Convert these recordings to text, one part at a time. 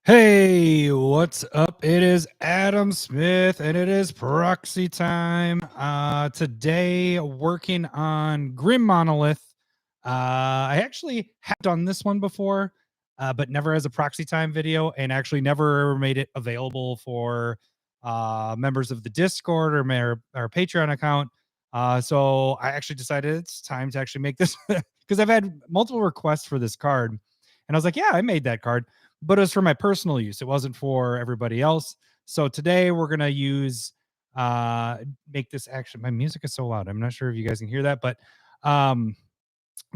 Hey, what's up? It is Adam Smith and it is Proxy Time. Today working on Grim Monolith. I actually have done this one before, but never as a Proxy Time video, and actually never made it available for members of the Discord or our Patreon account. So I actually decided it's time to actually make this because I've had multiple requests for this card, and I was like, yeah, I made that card, but it was for my personal use. It wasn't for everybody else. So today we're gonna use make this action. My music is so loud. I'm not sure if you guys can hear that, but I'm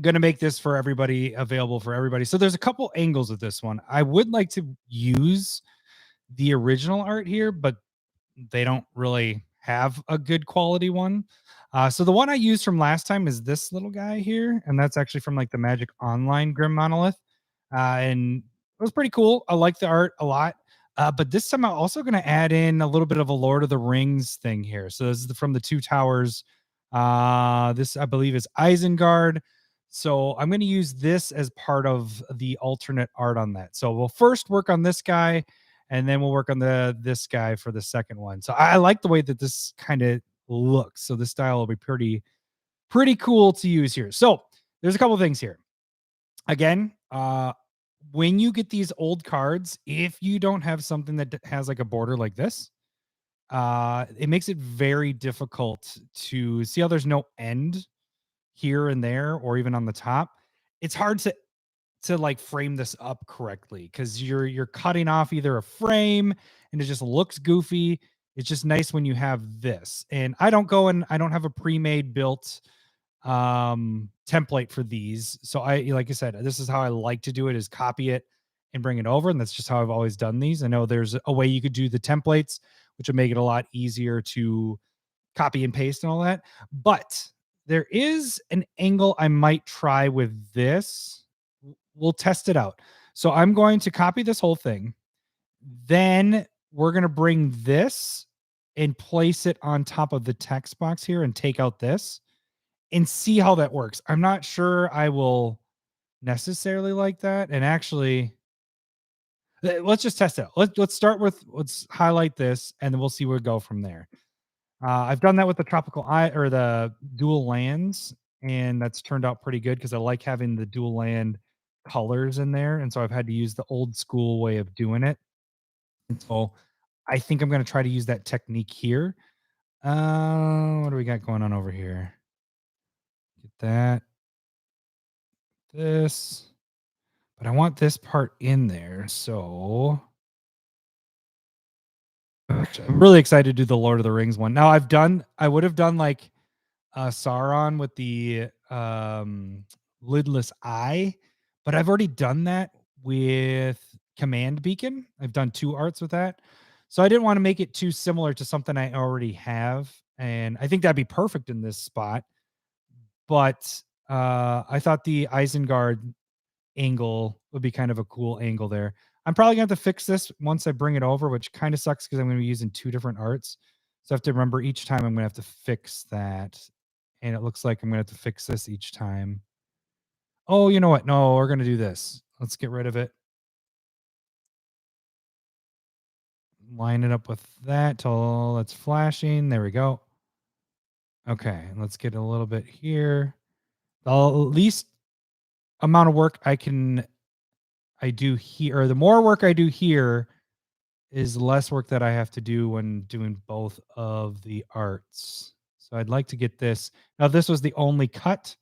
gonna make this for everybody, available for everybody. So there's a couple angles of this one. I would like to use the original art here, but they don't really have a good quality one. So the one I used from last time is this little guy here, and that's actually from like the Magic Online Grim Monolith. And it was pretty cool. I like the art a lot. But this time I'm also going to add in a little bit of a Lord of the Rings thing here. So this is from the Two Towers. This, I believe, is Isengard. So I'm going to use this as part of the alternate art on that. So we'll first work on this guy, and then we'll work on this guy for the second one. So I like the way that this kind of looks. So this style will be pretty cool to use here. So there's a couple things here. Again, when you get these old cards, if you don't have something that has like a border like this, it makes it very difficult to see how there's no end here and there, or even on the top. It's hard to like frame this up correctly because you're cutting off either a frame and it just looks goofy. It's just nice when you have this. And I don't have a pre-made built template for these. So like I said, this is how I like to do it, is copy it and bring it over. And that's just how I've always done these. I know there's a way you could do the templates, which would make it a lot easier to copy and paste and all that. But there is an angle I might try with this. We'll test it out. So I'm going to copy this whole thing. Then we're going to bring this and place it on top of the text box here and take out this and see how that works. I'm not sure I will necessarily like that. And actually, let's just test it out. Let's highlight this and then we'll see where we go from there. I've done that with the tropical eye or the dual lands, and that's turned out pretty good because I like having the dual land colors in there. And so I've had to use the old school way of doing it. And so I think I'm going to try to use that technique here. What do we got going on over here? Get that. This. But I want this part in there. So I'm really excited to do the Lord of the Rings one. Now I would have done like Sauron with the lidless eye, but I've already done that with Command Beacon. I've done 2 arts with that. So I didn't want to make it too similar to something I already have. And I think that'd be perfect in this spot. But I thought the Isengard angle would be kind of a cool angle there. I'm probably going to have to fix this once I bring it over, which kind of sucks because I'm going to be using 2 different arts. So I have to remember each time I'm going to have to fix that. And it looks like I'm going to have to fix this each time. Oh, you know what? No, we're going to do this. Let's get rid of it. Line it up with that till it's flashing. There we go. Okay, let's get a little bit here. The least amount of work I do here, or the more work I do here, is less work that I have to do when doing both of the arts. So I'd like to get this. Now, if this was the only cut,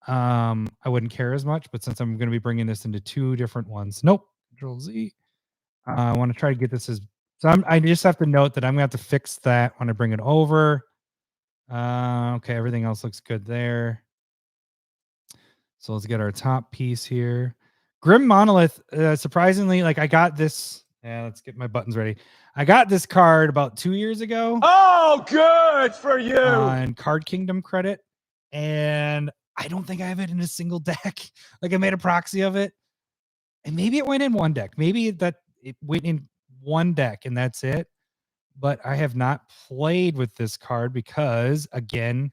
I wouldn't care as much, but since I'm going to be bringing this into 2 different ones, nope, Control Z. I want to try to get this as, so I just have to note that I'm going to have to fix that when I bring it over. Okay, everything else looks good there. So let's get our top piece here. Grim Monolith, surprisingly, like I got this. Yeah, let's get my buttons ready. I got this card about 2 years ago. Oh, good for you. On Card Kingdom credit. And I don't think I have it in a single deck. Like I made a proxy of it. And maybe it went in one deck. Maybe that it went in one deck and that's it. But I have not played with this card because, again,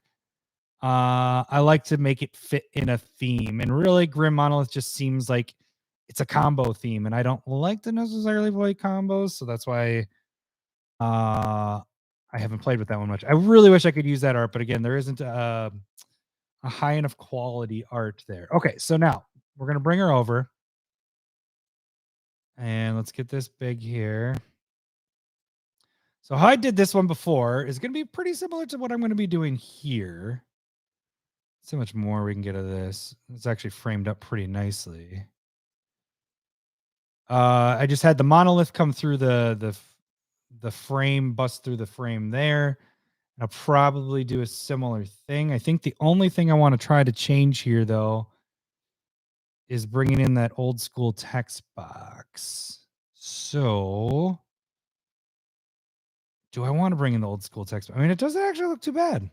I like to make it fit in a theme. And really, Grim Monolith just seems like it's a combo theme, and I don't like to necessarily play combos, so that's why I haven't played with that one much. I really wish I could use that art, but again, there isn't a high enough quality art there. Okay, so now we're gonna bring her over, and let's get this big here. So how I did this one before is gonna be pretty similar to what I'm gonna be doing here. See how much more we can get of this. It's actually framed up pretty nicely. I just had the monolith come through the frame, bust through the frame there. I'll probably do a similar thing. I think the only thing I want to try to change here, though, is bringing in that old school text box. So, do I want to bring in the old school text? I mean, it doesn't actually look too bad.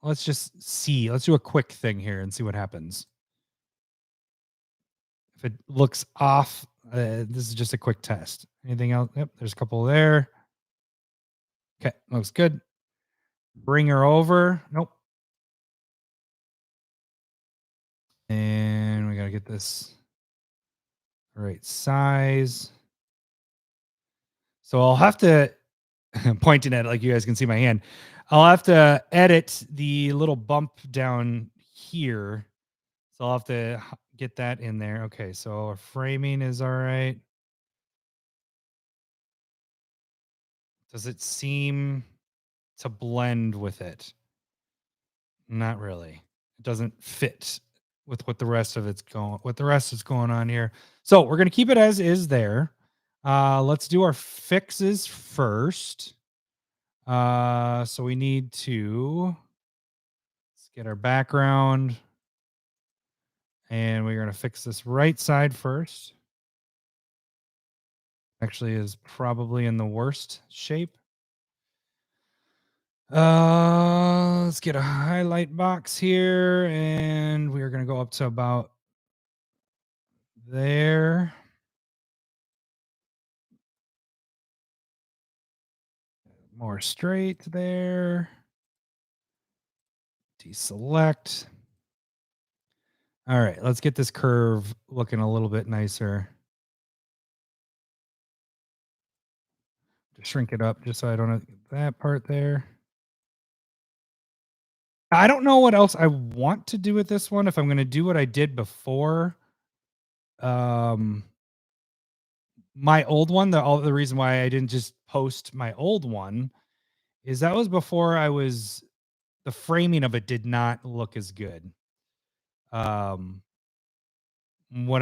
Let's just see. Let's do a quick thing here and see what happens. If it looks off, this is just a quick test. Anything else? Yep, there's a couple there. Okay, looks good. Bring her over. Nope. And we got to get this right size. So I'll have to, pointing at it like you guys can see my hand, I'll have to edit the little bump down here. So I'll have to get that in there. Okay, so our framing is all right. Does it seem to blend with it? Not really. It doesn't fit with what the rest of it's going, what the rest is going on here. So we're going to keep it as is there. Let's do our fixes first. So we need to, let's get our background, and we're going to fix this right side first. Actually is probably in the worst shape. Let's get a highlight box here, and we are going to go up to about there. More straight there. Deselect. All right, let's get this curve looking a little bit nicer. To shrink it up just so I don't have that part there. I don't know what else I want to do with this one. If I'm going to do what I did before, my old one, the reason why I didn't just post my old one is that was before the framing of it did not look as good. What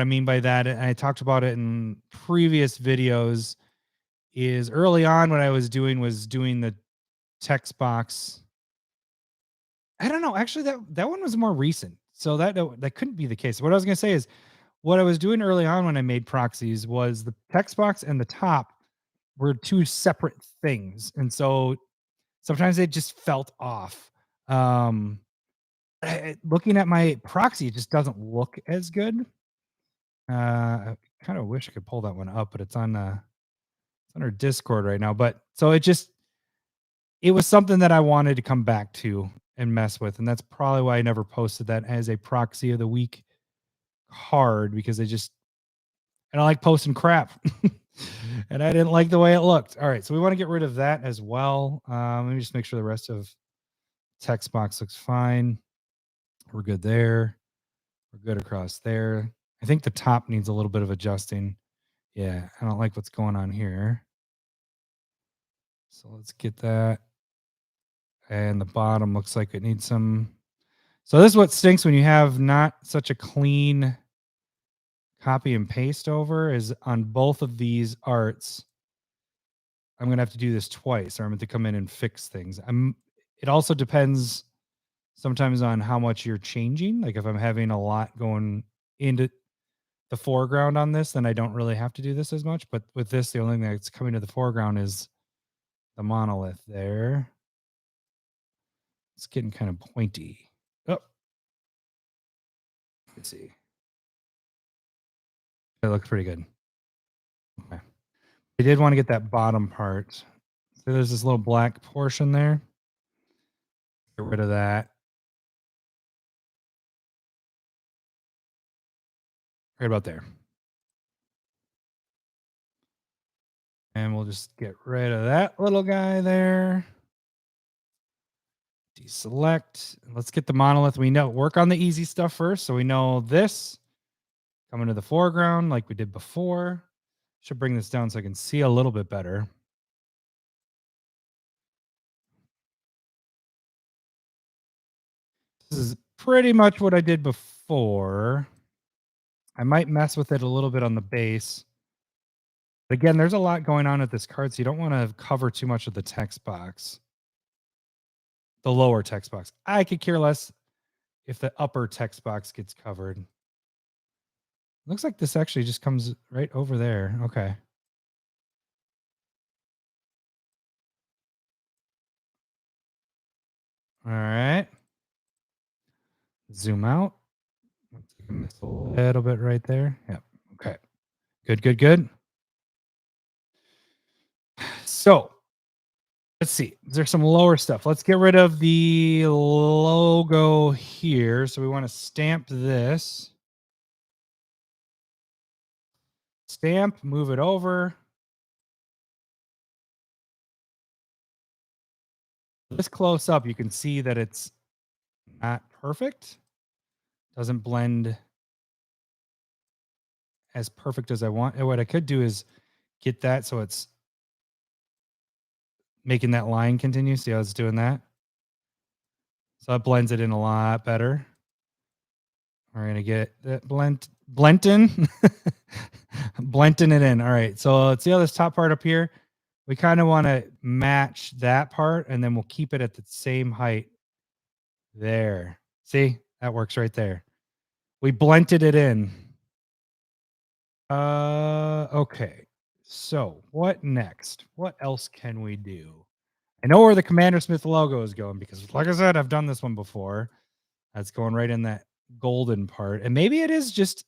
I mean by that, and I talked about it in previous videos, is early on what I was doing the text box. I don't know. Actually, that one was more recent, so that couldn't be the case. What I was going to say is, what I was doing early on when I made proxies was the text box and the top were two separate things, and so sometimes they just felt off. Looking at my proxy, it just doesn't look as good. I kind of wish I could pull that one up, but it's on our Discord right now. But so it was something that I wanted to come back to and mess with, and that's probably why I never posted that as a proxy of the week card, because I don't like posting crap. And I didn't like the way it looked. All right, so we want to get rid of that as well. Let me just make sure the rest of text box looks fine. We're good there. We're good across there. I think the top needs a little bit of adjusting. Yeah, I don't like what's going on here. So let's get that. And the bottom looks like it needs some. So this is what stinks when you have not such a clean copy and paste over, is on both of these arts. I'm going to have to do this twice, or I'm going to come in and fix things. It also depends sometimes on how much you're changing. Like if I'm having a lot going into the foreground on this, then I don't really have to do this as much. But with this, the only thing that's coming to the foreground is the monolith there. It's getting kind of pointy. Oh, let's see. It looks pretty good. Okay. I did want to get that bottom part. So there's this little black portion there. Get rid of that. Right about there. And we'll just get rid of that little guy there. Deselect. Let's get the monolith. We know, work on the easy stuff first. So we know this coming to the foreground like we did before. Should bring this down so I can see a little bit better. This is pretty much what I did before. I might mess with it a little bit on the base. But again, there's a lot going on with this card, so you don't want to cover too much of the text box. The lower text box. I could care less if the upper text box gets covered. Looks like this actually just comes right over there. Okay. All right. Zoom out. A little bit right there. Yep. Okay. Good, good, good. So let's see. There's some lower stuff. Let's get rid of the logo here. So we want to stamp this. Stamp, move it over. This close up, you can see that it's not perfect. Doesn't blend as perfect as I want. And what I could do is get that so it's making that line continue. See how it's doing that? So that blends it in a lot better. We're going to get that Blenton it in. All right. So let's see how this top part up here. We kind of want to match that part, and then we'll keep it at the same height there. See, that works right there. We blended it in. Okay. So what next? What else can we do? I know where the CommanderSmith logo is going because, like I said, I've done this one before. That's going right in that golden part. And maybe it is just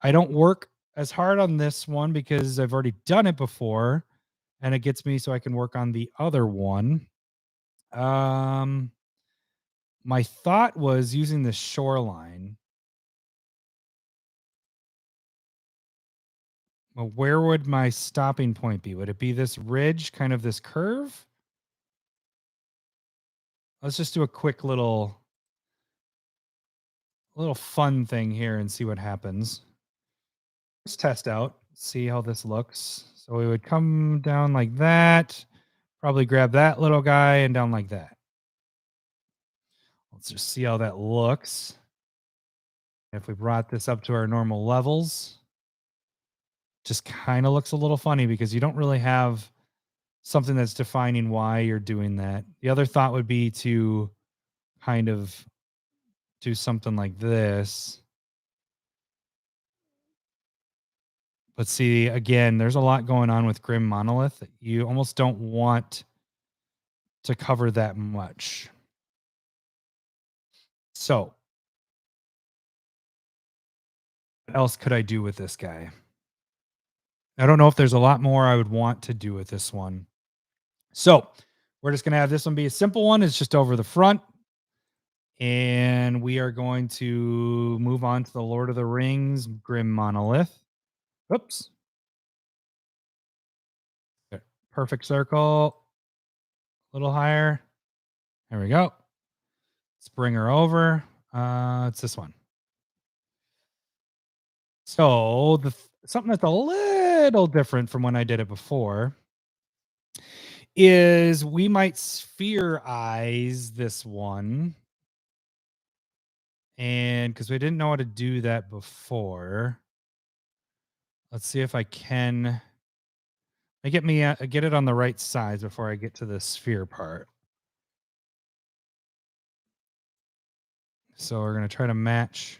I don't work as hard on this one because I've already done it before, and it gets me so I can work on the other one. My thought was using the shoreline. Well, where would my stopping point be? Would it be this ridge, kind of this curve? Let's just do a quick little fun thing here and see what happens. Let's test out, see how this looks. So we would come down like that, probably grab that little guy and down like that. Let's just see how that looks. If we brought this up to our normal levels, just kind of looks a little funny because you don't really have something that's defining why you're doing that. The other thought would be to kind of do something like this. But see, again, there's a lot going on with Grim Monolith. You almost don't want to cover that much. So, what else could I do with this guy? I don't know if there's a lot more I would want to do with this one. So, we're just going to have this one be a simple one. It's just over the front. And we are going to move on to the Lord of the Rings Grim Monolith. Oops. Perfect circle. A little higher. There we go. Let's bring her over. It's this one. So something that's a little different from when I did it before is we might sphere-ize this one. And because we didn't know how to do that before, let's see if I can get it on the right size before I get to the sphere part. So we're going to try to match.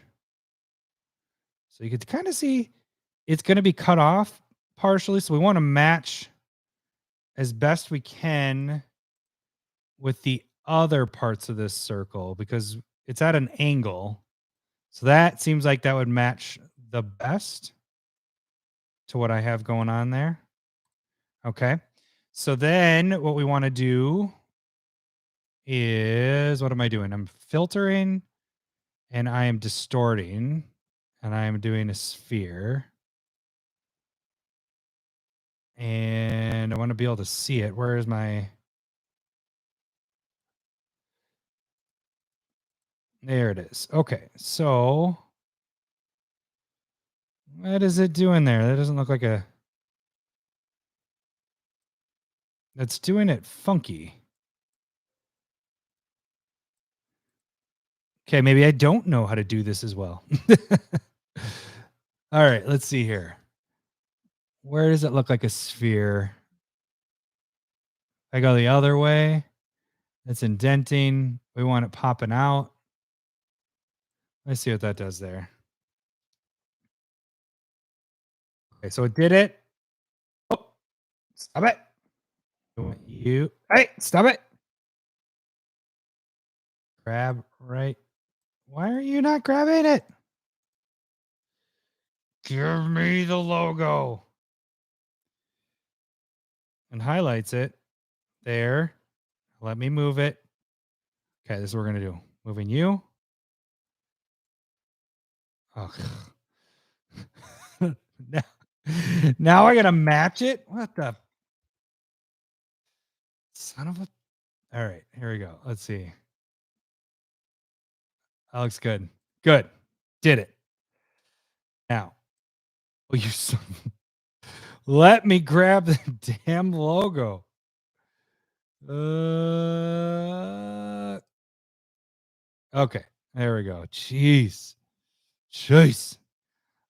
So you can kind of see it's going to be cut off partially. So we want to match as best we can with the other parts of this circle because it's at an angle. So that seems like that would match the best to what I have going on there. Okay. So then what we want to do is, what am I doing? I'm filtering and I am distorting. And I am doing a sphere. And I want to be able to see it. Where is my... There it is. Okay, so what is it doing there? That doesn't look like a... That's doing it funky. Okay, maybe I don't know how to do this as well. All right, let's see here. Where does it look like a sphere? I go the other way. It's indenting. We want it popping out. Let's see what that does there. Okay, so it did it. Oh, stop it. You. Hey, stop it. Grab right. Why are you not grabbing it? Give me the logo. And highlights it. There. Let me move it. Okay, this is what we're going to do. Moving you. Oh. now I got to match it? What the? Son of a... All right, here we go. Let's see. That looks good. Good. Did it. Now. Oh, you son. Let me grab the damn logo. Okay. There we go. Jeez.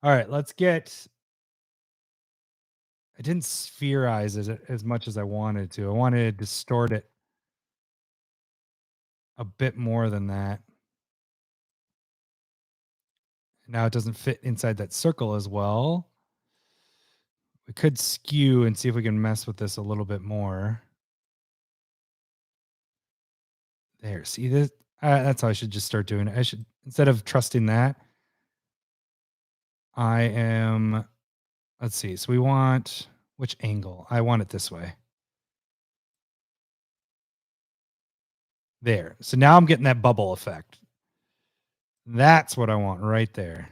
All right, let's get... I didn't spherize it as much as I wanted to. I wanted to distort it a bit more than that. Now it doesn't fit inside that circle as well. We could skew and see if we can mess with this a little bit more. There, see this? That's how I should just start doing it. I should, instead of trusting that, I am... Let's see. So we want... Which angle? I want it this way. There. So now I'm getting that bubble effect. That's what I want right there.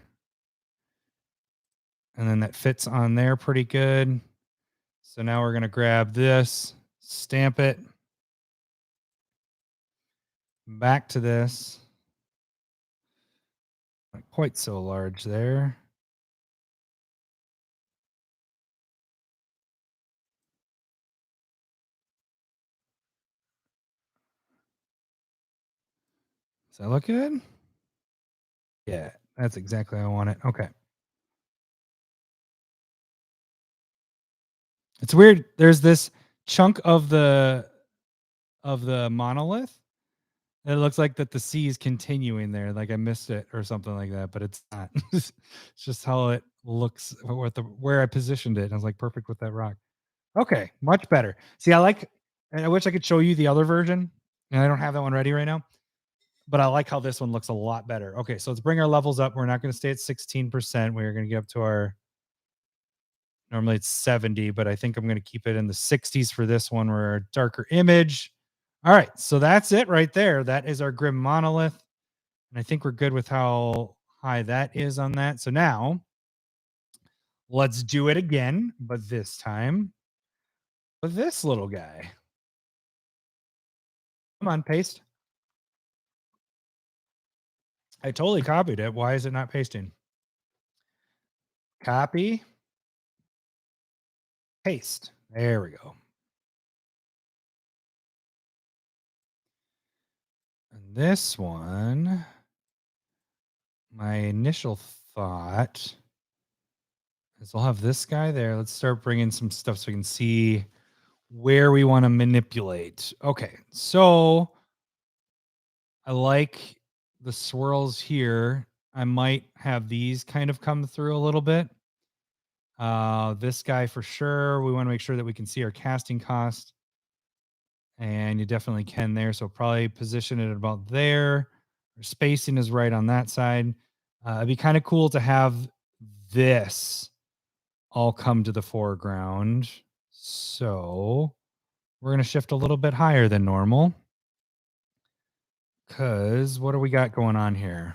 And then that fits on there pretty good. So now we're going to grab this, stamp it. Back to this. Not quite so large there. Does that look good? Yeah, that's exactly how I want it. Okay. It's weird. There's this chunk of the monolith. It looks like that the C is continuing there. Like I missed it or something like that, but it's not. It's just how it looks where I positioned it. And I was like perfect with that rock. Okay, much better. See, I wish I could show you the other version, and I don't have that one ready right now. But I like how this one looks a lot better. Okay, so let's bring our levels up. We're not going to stay at 16%. We're going to get up to our... Normally it's 70, but I think I'm going to keep it in the 60s for this one. We're a darker image. All right, so that's it right there. That is our Grim Monolith. And I think we're good with how high that is on that. So now let's do it again, but this time with this little guy. Come on, paste. I totally copied it. Why is it not pasting? Copy. Paste. There we go. And this one, my initial thought is I'll have this guy there. Let's start bringing some stuff so we can see where we want to manipulate. Okay, so I like the swirls here. I might have these kind of come through a little bit. This guy for sure. We want to make sure that we can see our casting cost. And you definitely can there. So probably position it about there. Our spacing is right on that side. It'd be kind of cool to have this all come to the foreground. So we're going to shift a little bit higher than normal. Because what do we got going on here?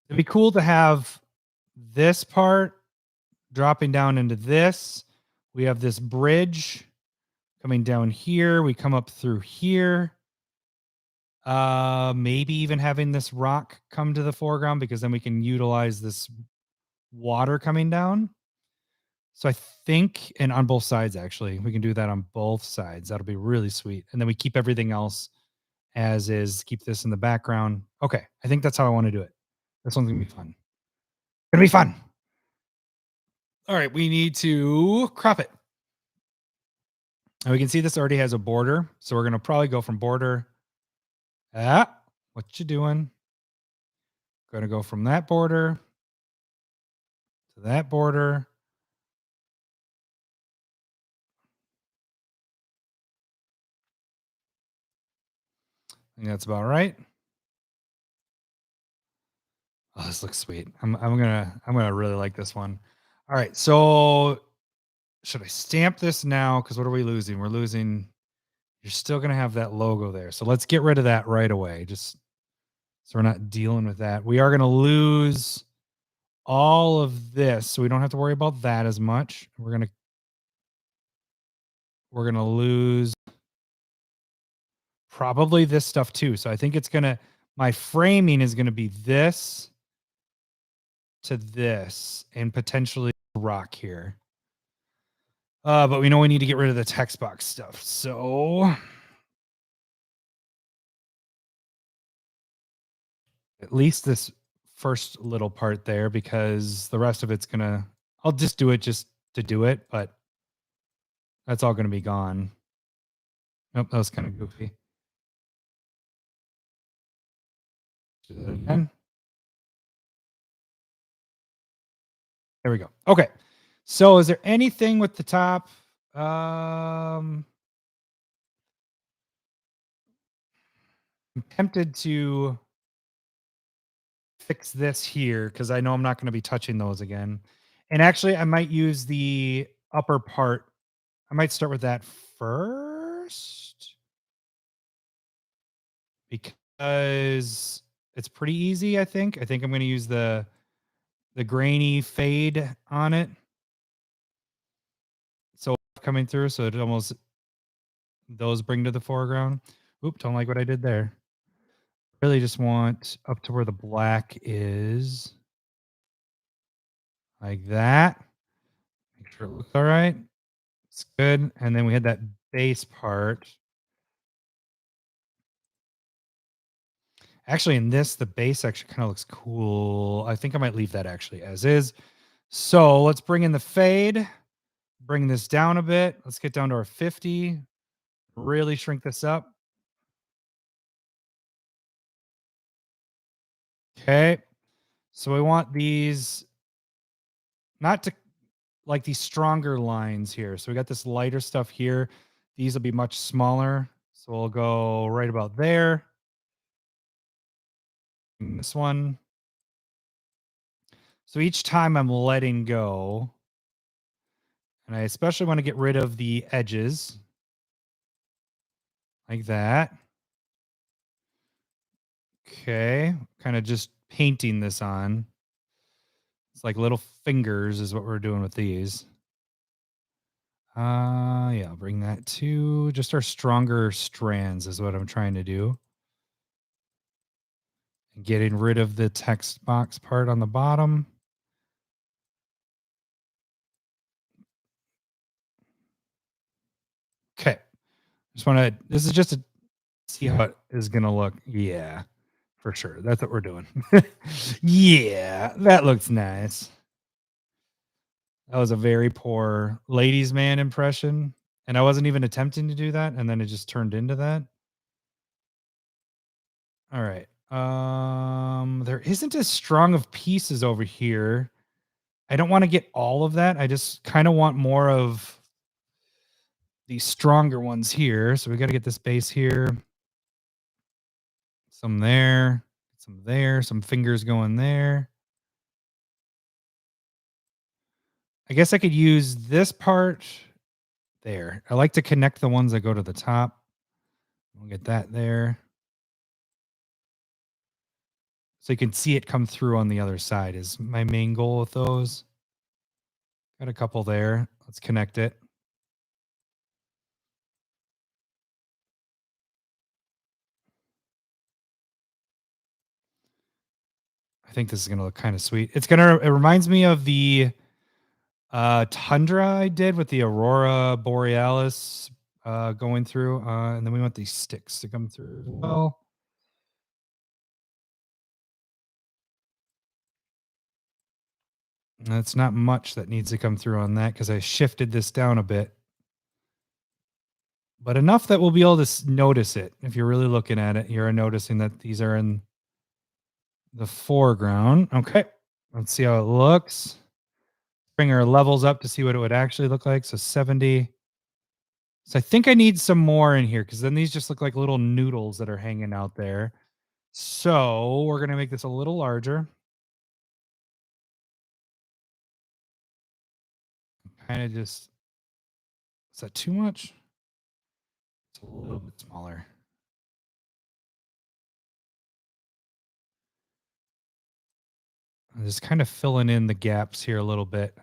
It'd be cool to have this part dropping down into this. We have this bridge coming down here. We come up through here. Maybe even having this rock come to the foreground because then we can utilize this water coming down. So I think, and on both sides, actually, we can do that on both sides. That'll be really sweet. And then we keep everything else as is, keep this in the background. Okay. I think that's how I want to do it. This one's gonna be fun. Gonna be fun. All right. We need to crop it. And we can see this already has a border. So we're going to probably go from border. What you doing? Going to go from that border to that border. I think that's about right. Oh, this looks sweet. I'm gonna really like this one. All right. So should I stamp this now? Because what are we losing? We're losing. You're still gonna have that logo there. So let's get rid of that right away. Just so we're not dealing with that. We are gonna lose all of this, so we don't have to worry about that as much. We're gonna lose probably this stuff too. So I think it's gonna, my framing is gonna be this to this and potentially rock here. But we know we need to get rid of the text box stuff. So at least this first little part there, because the rest of it's gonna, I'll just do it just to do it, but that's all gonna be gone. Nope, that was kind of goofy. Do that again. There we go. Okay. So is there anything with the top? I'm tempted to fix this here because I know I'm not going to be touching those again. And actually, I might use the upper part. I might start with that first because it's pretty easy, I think. I think I'm going to use the grainy fade on it. So coming through, so it almost, those bring to the foreground. Oop, don't like what I did there. Really just want up to where the black is. Like that. Make sure it looks all right. It's good. And then we had that base part. Actually, in this, the base actually kind of looks cool. I think I might leave that actually as is. So let's bring in the fade. Bring this down a bit. Let's get down to our 50. Really shrink this up. Okay. So we want these not to, like these stronger lines here. So we got this lighter stuff here. These will be much smaller. So we'll go right about there. And this one. So each time I'm letting go, and I especially want to get rid of the edges like that. Okay. Kind of just painting this on. It's like little fingers is what we're doing with these. Yeah, I'll bring that to just our stronger strands is what I'm trying to do. And getting rid of the text box part on the bottom. Okay. Just want to, this is just to see how it is going to look. Yeah, for sure. That's what we're doing. Yeah, that looks nice. That was a very poor ladies' man impression. And I wasn't even attempting to do that. And then it just turned into that. All right. There isn't as strong of pieces over here. I don't want to get all of that. I just kind of want more of these stronger ones here. So we got to get this base here. Some there, some fingers going there. I guess I could use this part there. I like to connect the ones that go to the top. We'll get that there. So you can see it come through on the other side is my main goal with those. Got a couple there. Let's connect it. I think this is going to look kind of sweet. It reminds me of the Tundra I did with the Aurora Borealis going through. And then we want these sticks to come through as well. That's not much that needs to come through on that because I shifted this down a bit. But enough that we'll be able to notice it. If you're really looking at it, you're noticing that these are in the foreground. Okay, let's see how it looks. Bring our levels up to see what it would actually look like. So 70. So I think I need some more in here because then these just look like little noodles that are hanging out there. So we're going to make this a little larger. Kind of just, is that too much? It's a little bit smaller. I'm just kind of filling in the gaps here a little bit.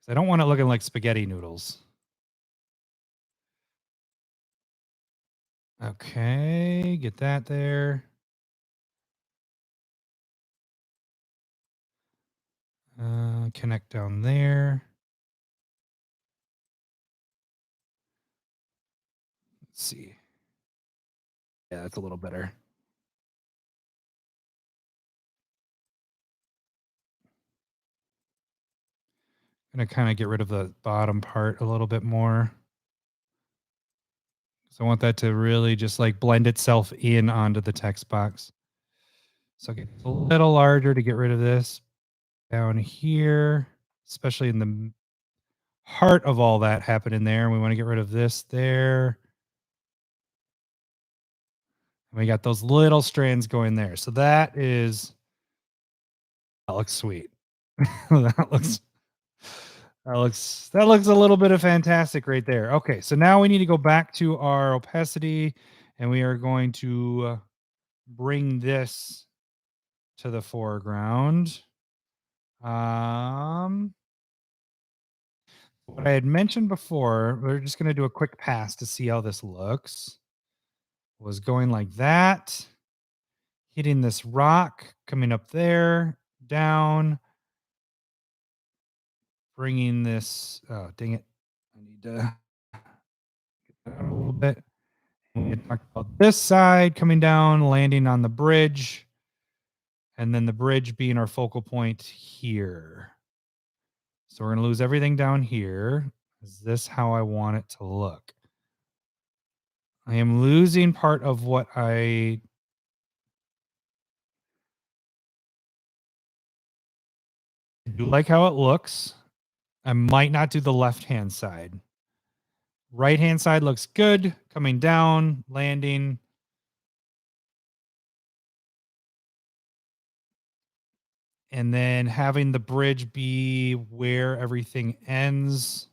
I don't want it looking like spaghetti noodles. Okay, get that there. Connect down there. Let's see. Yeah, that's a little better. I'm going to kind of get rid of the bottom part a little bit more. So I want that to really just like blend itself in onto the text box. So get a little larger to get rid of this down here, especially in the heart of all that happening there. We want to get rid of this there. And we got those little strands going there. So that looks sweet. that looks a little bit of fantastic right there. Okay, so now we need to go back to our opacity and we are going to bring this to the foreground. What I had mentioned before, we're just going to do a quick pass to see how this looks. Was going like that, hitting this rock, coming up there, down, bringing this, oh, dang it. I need to get that out a little bit. We talked about this side coming down, landing on the bridge, and then the bridge being our focal point here. So we're going to lose everything down here. Is this how I want it to look? I am losing part of what I do like how it looks. I might not do the left-hand side. Right-hand side looks good. Coming down, landing. And then having the bridge be where everything ends.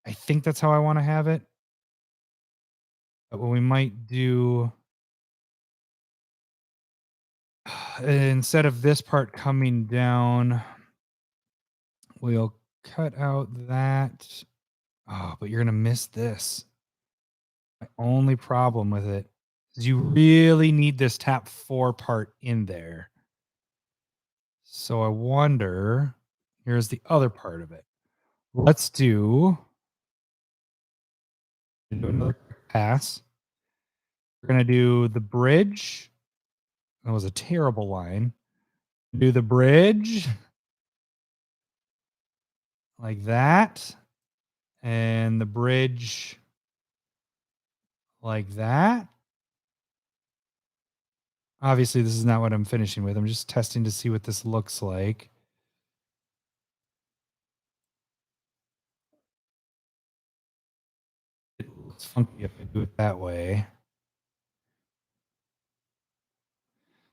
I think that's how I want to have it. But what we might do, instead of this part coming down, we'll cut out that. Oh, but you're going to miss this. My only problem with it is you really need this tap 4 part in there. So I wonder, here's the other part of it. Let's do another pass. We're going to do the bridge. That was a terrible line. Do the bridge like that. And the bridge like that. Obviously, this is not what I'm finishing with. I'm just testing to see what this looks like. It looks funky if I do it that way.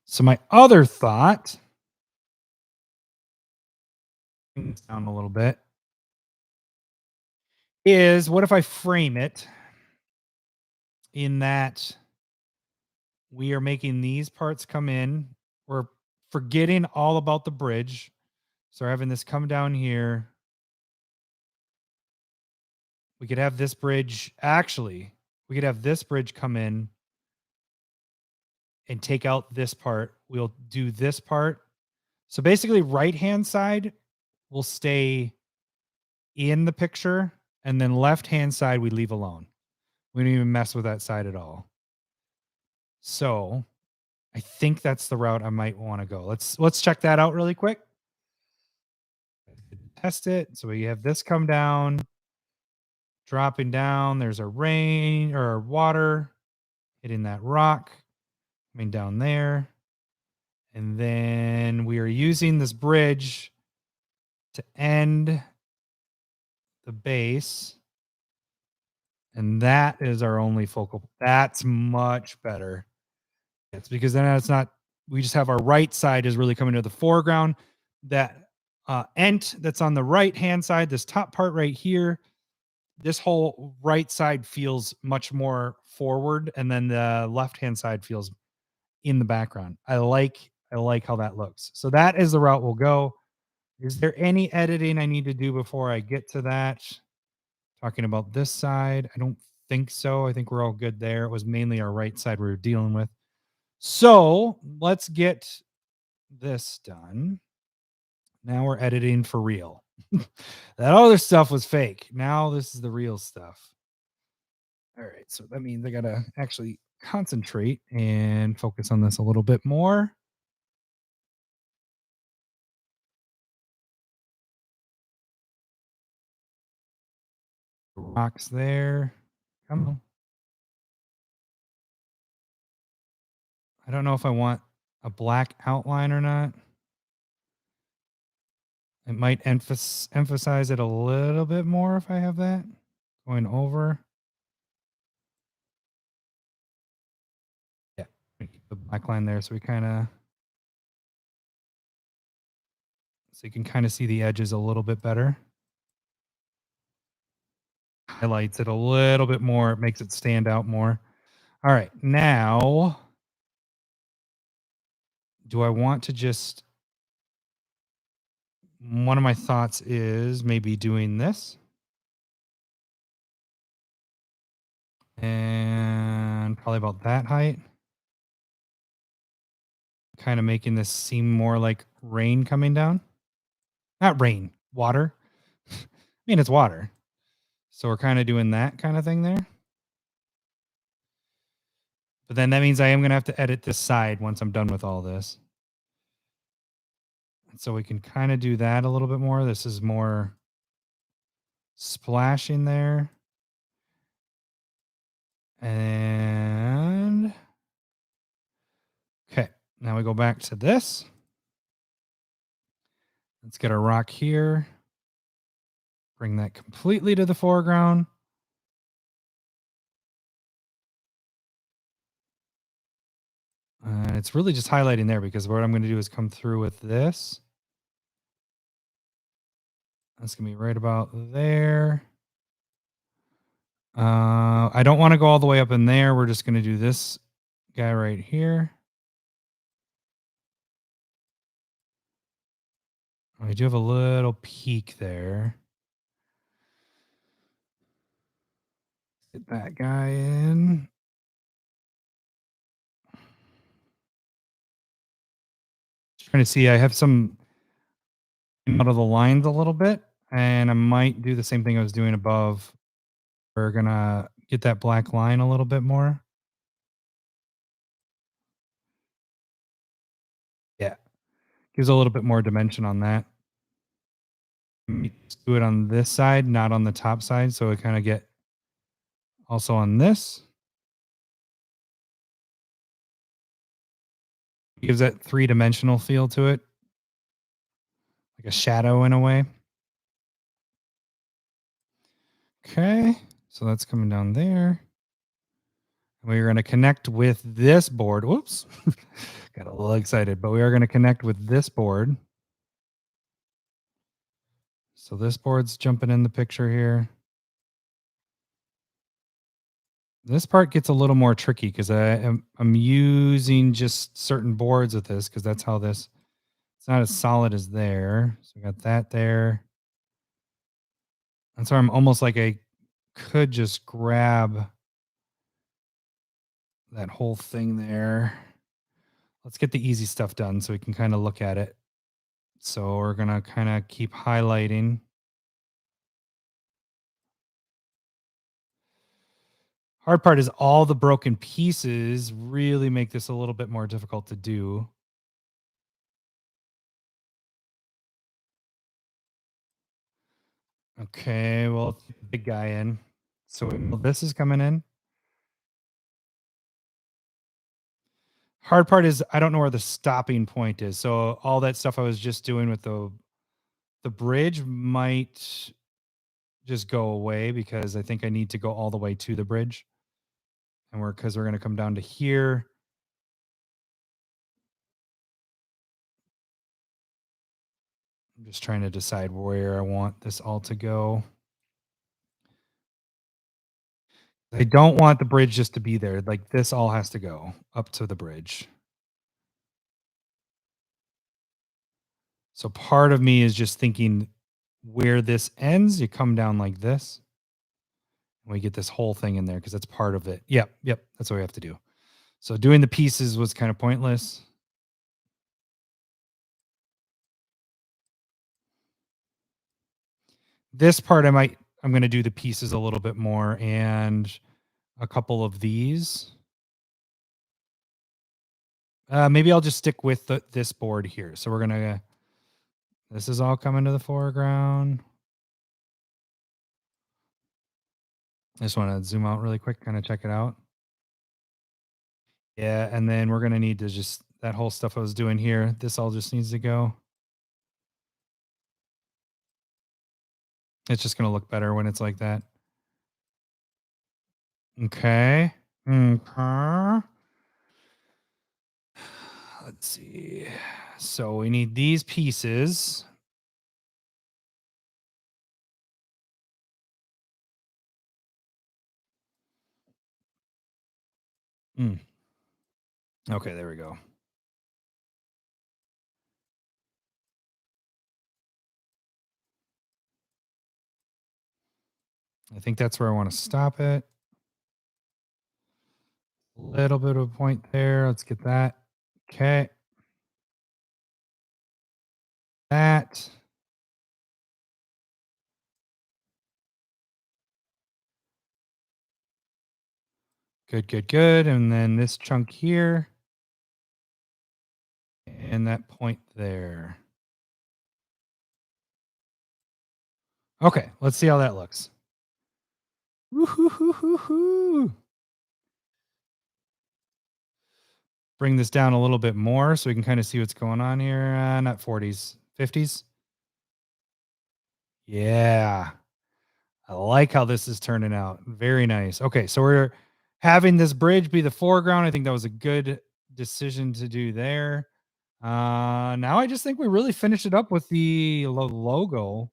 So my other thought, bring this down a little bit, is what if I frame it in that we are making these parts come in. We're forgetting all about the bridge. So we're having this come down here. We could have this bridge. Actually, we could have this bridge come in and take out this part. We'll do this part. So basically, right-hand side will stay in the picture, and then left-hand side we leave alone. We don't even mess with that side at all. So I think that's the route I might want to go. Let's check that out really quick. Test it. So we have this come down, dropping down. There's a rain or water hitting that rock, coming down there. And then we are using this bridge to end the base. And that is our only focal. That's much better. It's because then it's not, we just have our right side is really coming to the foreground. That ent that's on the right hand side, this top part right here, this whole right side feels much more forward, and then the left hand side feels in the background. I like how that looks. So that is the route we'll go. Is there any editing I need to do before I get to that? Talking about this side, I don't think so. I think we're all good there. It was mainly our right side we were dealing with. So let's get this done. Now we're editing for real. That other stuff was fake. Now this is the real stuff. All right, so that means I gotta actually concentrate and focus on this a little bit more. Rocks there. Come on. I don't know if I want a black outline or not. It might emphasize it a little bit more if I have that going over. Yeah, keep the black line there so we kind of, so you can kind of see the edges a little bit better. Highlights it a little bit more. It makes it stand out more. All right, now, do I want to just, one of my thoughts is maybe doing this. And probably about that height. Kind of making this seem more like rain coming down. Not rain, water. I mean, it's water. So we're kind of doing that kind of thing there. But then that means I am going to have to edit this side once I'm done with all this. And so we can kind of do that a little bit more. This is more splashing there. And okay, now we go back to this. Let's get a rock here. Bring that completely to the foreground. It's really just highlighting there because what I'm going to do is come through with this. That's going to be right about there. I don't want to go all the way up in there. We're just going to do this guy right here. I do have a little peak there. Get that guy in. Just trying to see, I have some out of the lines a little bit, and I might do the same thing I was doing above. We're going to get that black line a little bit more. Yeah. Gives a little bit more dimension on that. Do it on this side, not on the top side. So we kind of get also on this. Gives that three-dimensional feel to it. Like a shadow in a way. Okay. So that's coming down there. We're going to connect with this board. Whoops. Got a little excited, but we are going to connect with this board. So this board's jumping in the picture here. This part gets a little more tricky because I'm using just certain boards with this because that's how this, it's not as solid as there. So we got that there. And so I'm almost like I could just grab that whole thing there. Let's get the easy stuff done so we can kind of look at it. So we're going to kind of keep highlighting. Hard part is all the broken pieces really make this a little bit more difficult to do. Okay, well, let's get the big guy in. So this is coming in. Hard part is I don't know where the stopping point is. So all that stuff I was just doing with the bridge might just go away because I think I need to go all the way to the bridge. And we're going to come down to here. I'm just trying to decide where I want this all to go. I don't want the bridge just to be there. Like this all has to go up to the bridge. So part of me is just thinking where this ends, you come down like this. And we get this whole thing in there because that's part of it. Yep. That's what we have to do. So doing the pieces was kind of pointless. This part I'm going to do the pieces a little bit more and a couple of these. Maybe I'll just stick with this board here. So we're going to, this is all coming to the foreground. I just want to zoom out really quick, kind of check it out. Yeah, and then we're going to need to just, that whole stuff I was doing here, this all just needs to go. It's just going to look better when it's like that. Okay. Let's see. So we need these pieces. Okay, there we go. I think that's where I want to stop it. A little bit of a point there. Let's get that. Okay. That. Good. And then this chunk here. And that point there. Okay, let's see how that looks. Woo-hoo-hoo-hoo-hoo. Bring this down a little bit more so we can kind of see what's going on here. Not 40s, 50s. Yeah. I like how this is turning out. Very nice. Okay, so we're having this bridge be the foreground. I think that was a good decision to do there. Now I just think we really finished it up with the logo.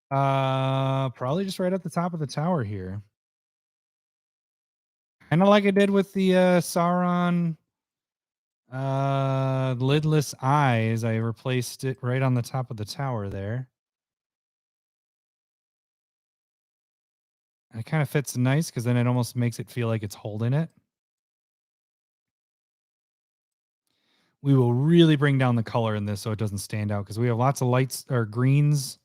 Probably just right at the top of the tower here. Kind of like I did with the Sauron lidless eyes. I replaced it right on the top of the tower there. And it kind of fits nice because then it almost makes it feel like it's holding it. We will really bring down the color in this so it doesn't stand out because we have lots of lights or greens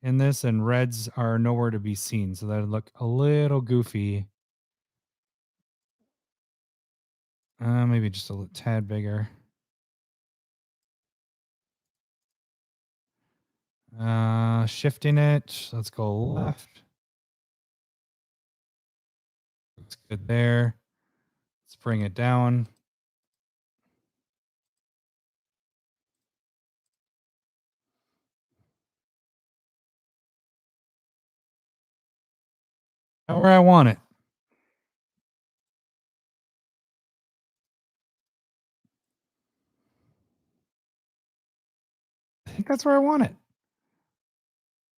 in this and reds are nowhere to be seen. So that would look a little goofy. Maybe just a tad bigger. Shifting it. Let's go left. Looks good there. Let's bring it down. Where I want it. I think that's where I want it.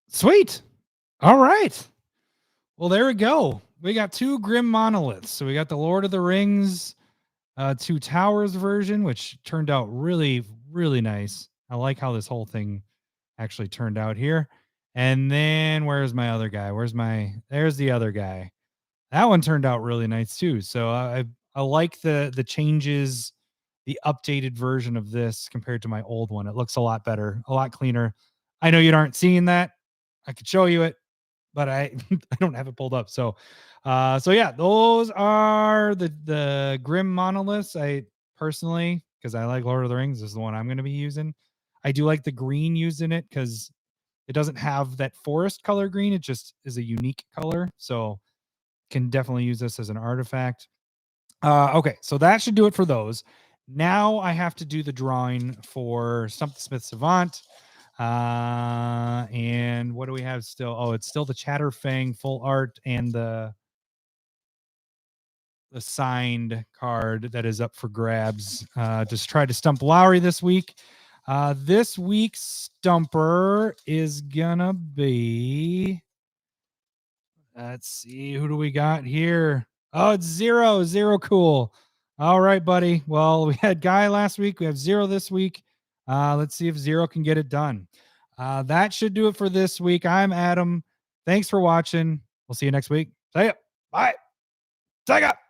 Sweet. All right. Well, there we go. we got 2 Grim Monoliths. So we got the Lord of the Rings 2 Towers version, which turned out really, really nice. I like how this whole thing actually turned out here. And then where's my other guy? There's the other guy. That one turned out really nice too. So I like the changes, the updated version of this compared to my old one. It looks a lot better, a lot cleaner. I know you aren't seeing that. I could show you it, but I I don't have it pulled up. So yeah, those are the Grim Monoliths. I personally, because I like Lord of the Rings, this is the one I'm going to be using. I do like the green used in it because it doesn't have that forest color green. It just is a unique color. So can definitely use this as an artifact. Okay, so that should do it for those. Now I have to do the drawing for Stump the Smith Savant. And what do we have still? Oh, it's still the Chatterfang full art and the signed card that is up for grabs. Just tried to stump Lowry this week. This week's stumper is gonna be, let's see, who do we got here? Oh, it's Zero cool. All right, buddy. Well, we had Guy last week. We have Zero this week. Let's see if Zero can get it done. That should do it for this week. I'm Adam. Thanks for watching. We'll see you next week. See ya. Bye. Take up.